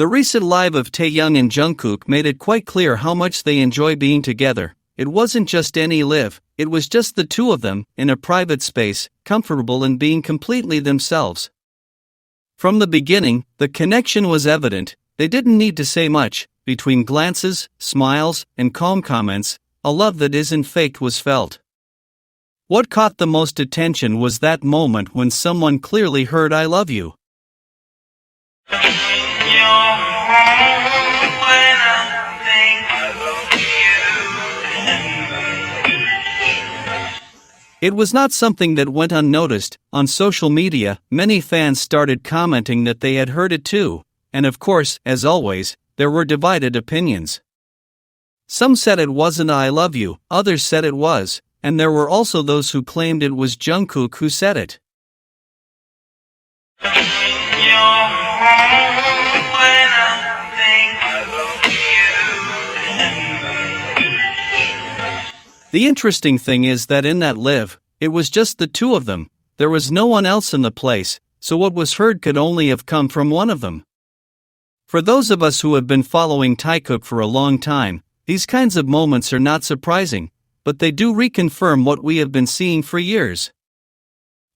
The recent live of Taehyung and Jungkook made it quite clear how much they enjoy being together. It wasn't just any live, it was just the two of them, in a private space, comfortable and being completely themselves. From the beginning, the connection was evident. They didn't need to say much. Between glances, smiles, and calm comments, a love that isn't faked was felt. What caught the most attention was that moment when someone clearly heard "I love you." It was not something that went unnoticed. On social media, many fans started commenting that they had heard it too, and of course, as always, there were divided opinions. Some said it wasn't "I love you," others said it was, and there were also those who claimed it was Jungkook who said it. The interesting thing is that in that live, it was just the two of them. There was no one else in the place, so what was heard could only have come from one of them. For those of us who have been following Taekook for a long time, these kinds of moments are not surprising, but they do reconfirm what we have been seeing for years.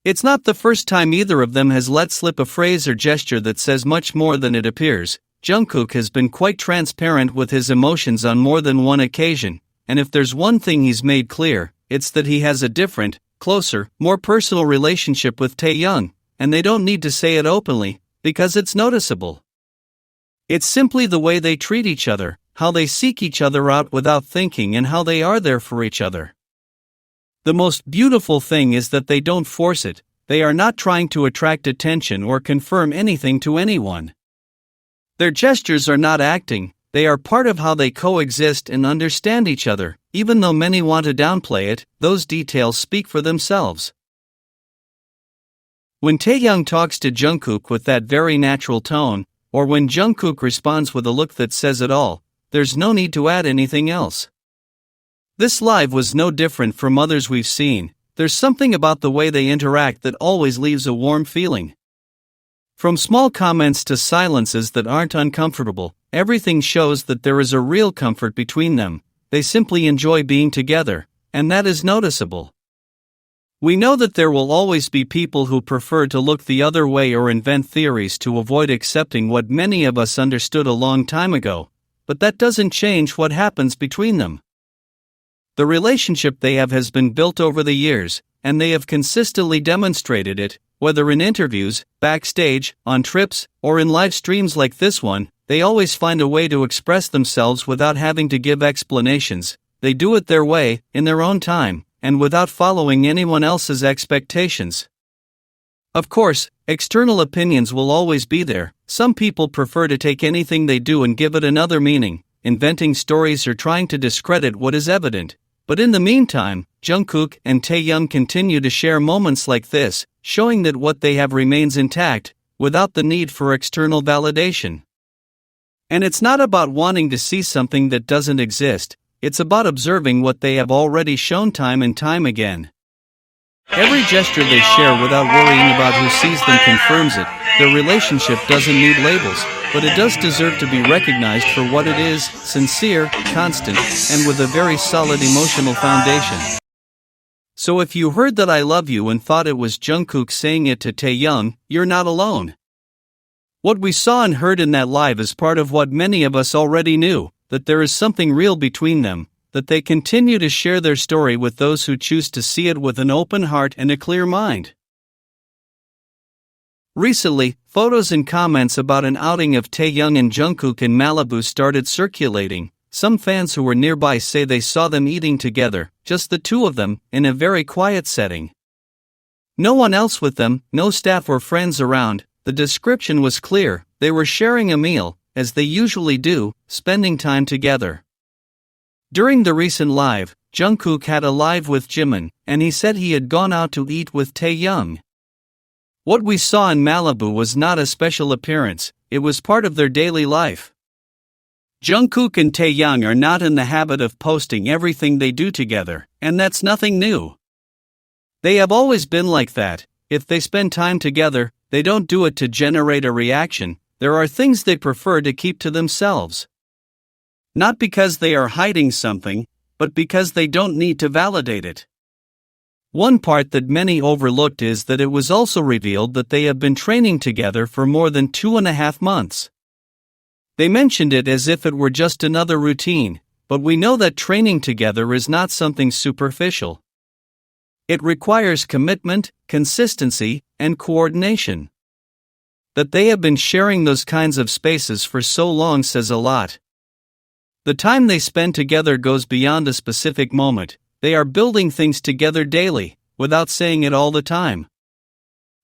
It's not the first time either of them has let slip a phrase or gesture that says much more than it appears. Jungkook has been quite transparent with his emotions on more than one occasion, and if there's one thing he's made clear, it's that he has a different, closer, more personal relationship with Taehyung, and they don't need to say it openly, because it's noticeable. It's simply the way they treat each other, how they seek each other out without thinking, and how they are there for each other. The most beautiful thing is that they don't force it. They are not trying to attract attention or confirm anything to anyone. Their gestures are not acting, they are part of how they coexist and understand each other. Even though many want to downplay it, those details speak for themselves. When Taehyung talks to Jungkook with that very natural tone, or when Jungkook responds with a look that says it all, there's no need to add anything else. This live was no different from others we've seen. There's something about the way they interact that always leaves a warm feeling. From small comments to silences that aren't uncomfortable, everything shows that there is a real comfort between them. They simply enjoy being together, and that is noticeable. We know that there will always be people who prefer to look the other way or invent theories to avoid accepting what many of us understood a long time ago, but that doesn't change what happens between them. The relationship they have has been built over the years, and they have consistently demonstrated it, whether in interviews, backstage, on trips, or in live streams like this one. They always find a way to express themselves without having to give explanations. They do it their way, in their own time, and without following anyone else's expectations. Of course, external opinions will always be there. Some people prefer to take anything they do and give it another meaning, inventing stories or trying to discredit what is evident. But in the meantime, Jungkook and Taehyung continue to share moments like this, showing that what they have remains intact, without the need for external validation. And it's not about wanting to see something that doesn't exist, it's about observing what they have already shown time and time again. Every gesture they share without worrying about who sees them confirms it. Their relationship doesn't need labels, but it does deserve to be recognized for what it is: sincere, constant, and with a very solid emotional foundation. So if you heard that "I love you" and thought it was Jungkook saying it to Taehyung, you're not alone. What we saw and heard in that live is part of what many of us already knew, that there is something real between them, that they continue to share their story with those who choose to see it with an open heart and a clear mind. Recently, photos and comments about an outing of Taehyung and Jungkook in Malibu started circulating. Some fans who were nearby say they saw them eating together, just the two of them, in a very quiet setting. No one else with them, no staff or friends around. The description was clear: they were sharing a meal, as they usually do, spending time together. During the recent live, Jungkook had a live with Jimin, and he said he had gone out to eat with Taehyung. What we saw in Malibu was not a special appearance, it was part of their daily life. Jungkook and Taehyung are not in the habit of posting everything they do together, and that's nothing new. They have always been like that. If they spend time together, they don't do it to generate a reaction, there are things they prefer to keep to themselves. Not because they are hiding something, but because they don't need to validate it. One part that many overlooked is that it was also revealed that they have been training together for more than 2.5 months. They mentioned it as if it were just another routine, but we know that training together is not something superficial. It requires commitment, consistency, and coordination. That they have been sharing those kinds of spaces for so long says a lot. The time they spend together goes beyond a specific moment. They are building things together daily, without saying it all the time.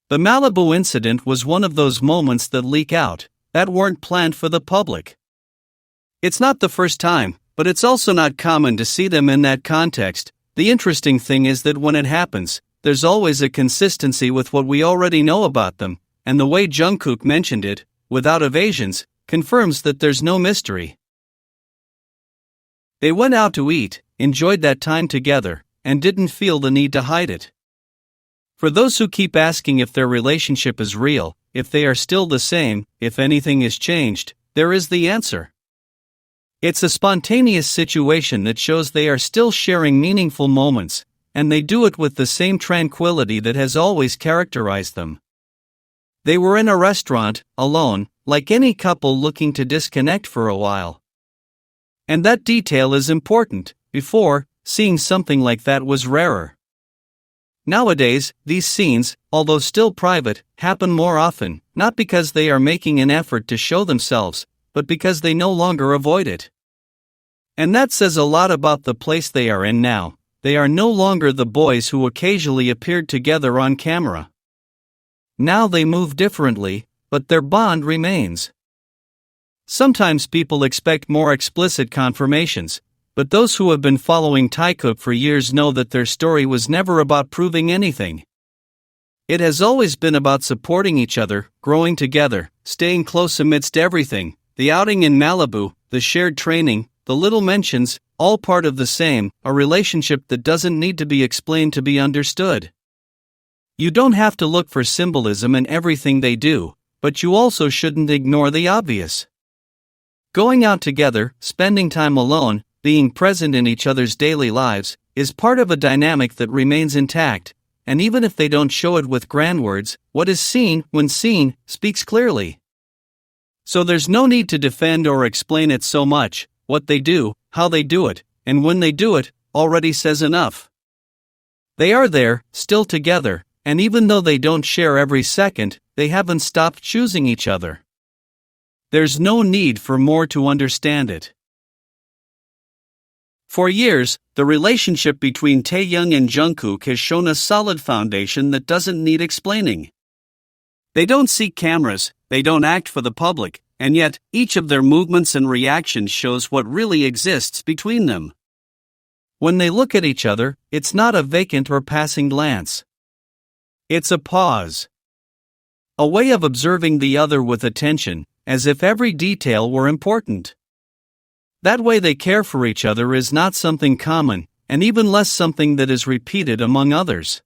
The Malibu incident was one of those moments that leak out, that weren't planned for the public. It's not the first time, but it's also not common to see them in that context. The interesting thing is that when it happens, there's always a consistency with what we already know about them, and the way Jungkook mentioned it, without evasions, confirms that there's no mystery. They went out to eat, enjoyed that time together, and didn't feel the need to hide it. For those who keep asking if their relationship is real, if they are still the same, if anything has changed, there is the answer. It's a spontaneous situation that shows they are still sharing meaningful moments, and they do it with the same tranquility that has always characterized them. They were in a restaurant, alone, like any couple looking to disconnect for a while. And that detail is important. Before, seeing something like that was rarer. Nowadays, these scenes, although still private, happen more often, not because they are making an effort to show themselves, but because they no longer avoid it. And that says a lot about the place they are in now. They are no longer the boys who occasionally appeared together on camera. Now they move differently, but their bond remains. Sometimes people expect more explicit confirmations, but those who have been following Taekook for years know that their story was never about proving anything. It has always been about supporting each other, growing together, staying close amidst everything, the outing in Malibu, the shared training, the little mentions, all part of the same, a relationship that doesn't need to be explained to be understood. You don't have to look for symbolism in everything they do, but you also shouldn't ignore the obvious. Going out together, spending time alone, being present in each other's daily lives, is part of a dynamic that remains intact, and even if they don't show it with grand words, what is seen, when seen, speaks clearly. So there's no need to defend or explain it so much. What they do, how they do it, and when they do it, already says enough. They are there, still together, and even though they don't share every second, they haven't stopped choosing each other. There's no need for more to understand it. For years, the relationship between Taehyung and Jungkook has shown a solid foundation that doesn't need explaining. They don't seek cameras, they don't act for the public, and yet, each of their movements and reactions shows what really exists between them. When they look at each other, it's not a vacant or passing glance. It's a pause. A way of observing the other with attention, as if every detail were important. That way they care for each other is not something common, and even less something that is repeated among others.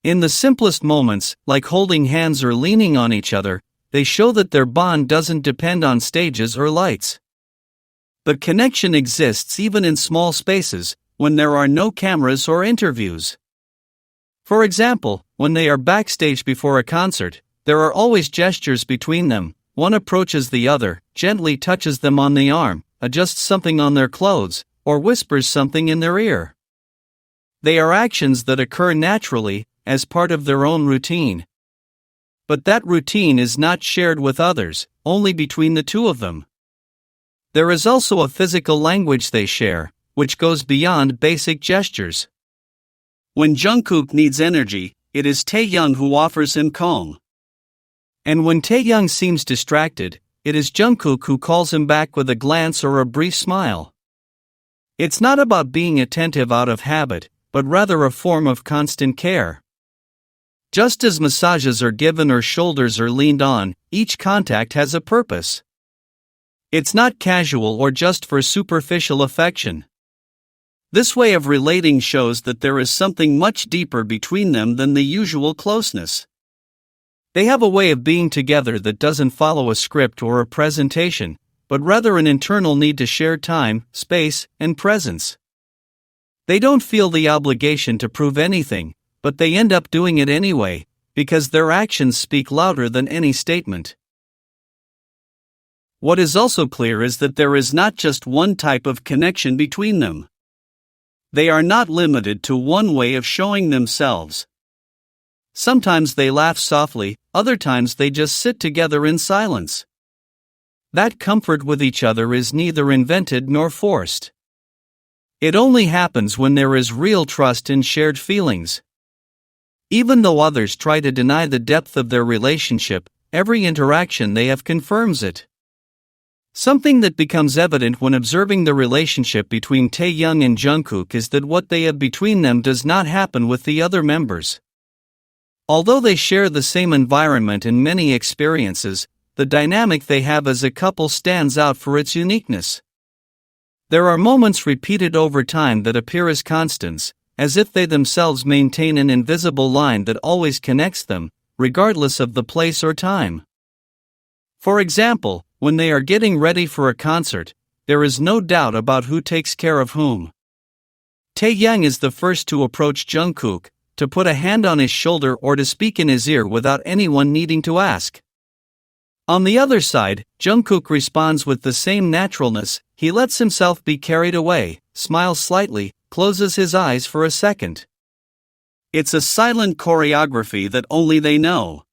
In the simplest moments, like holding hands or leaning on each other, they show that their bond doesn't depend on stages or lights. The connection exists even in small spaces, when there are no cameras or interviews. For example, when they are backstage before a concert, there are always gestures between them. One approaches the other, gently touches them on the arm, adjusts something on their clothes, or whispers something in their ear. They are actions that occur naturally, as part of their own routine. But that routine is not shared with others, only between the two of them. There is also a physical language they share, which goes beyond basic gestures. When Jungkook needs energy, it is Taehyung who offers him calm. And when Taehyung seems distracted, it is Jungkook who calls him back with a glance or a brief smile. It's not about being attentive out of habit, but rather a form of constant care. Just as massages are given or shoulders are leaned on, each contact has a purpose. It's not casual or just for superficial affection. This way of relating shows that there is something much deeper between them than the usual closeness. They have a way of being together that doesn't follow a script or a presentation, but rather an internal need to share time, space, and presence. They don't feel the obligation to prove anything, but they end up doing it anyway, because their actions speak louder than any statement. What is also clear is that there is not just one type of connection between them. They are not limited to one way of showing themselves. Sometimes they laugh softly, other times they just sit together in silence. That comfort with each other is neither invented nor forced. It only happens when there is real trust and shared feelings. Even though others try to deny the depth of their relationship, every interaction they have confirms it. Something that becomes evident when observing the relationship between Taehyung and Jungkook is that what they have between them does not happen with the other members. Although they share the same environment and many experiences, the dynamic they have as a couple stands out for its uniqueness. There are moments repeated over time that appear as constants, as if they themselves maintain an invisible line that always connects them, regardless of the place or time. For example, when they are getting ready for a concert, there is no doubt about who takes care of whom. Taehyung is the first to approach Jungkook, to put a hand on his shoulder or to speak in his ear without anyone needing to ask. On the other side, Jungkook responds with the same naturalness. He lets himself be carried away, smiles slightly, closes his eyes for a second. It's a silent choreography that only they know.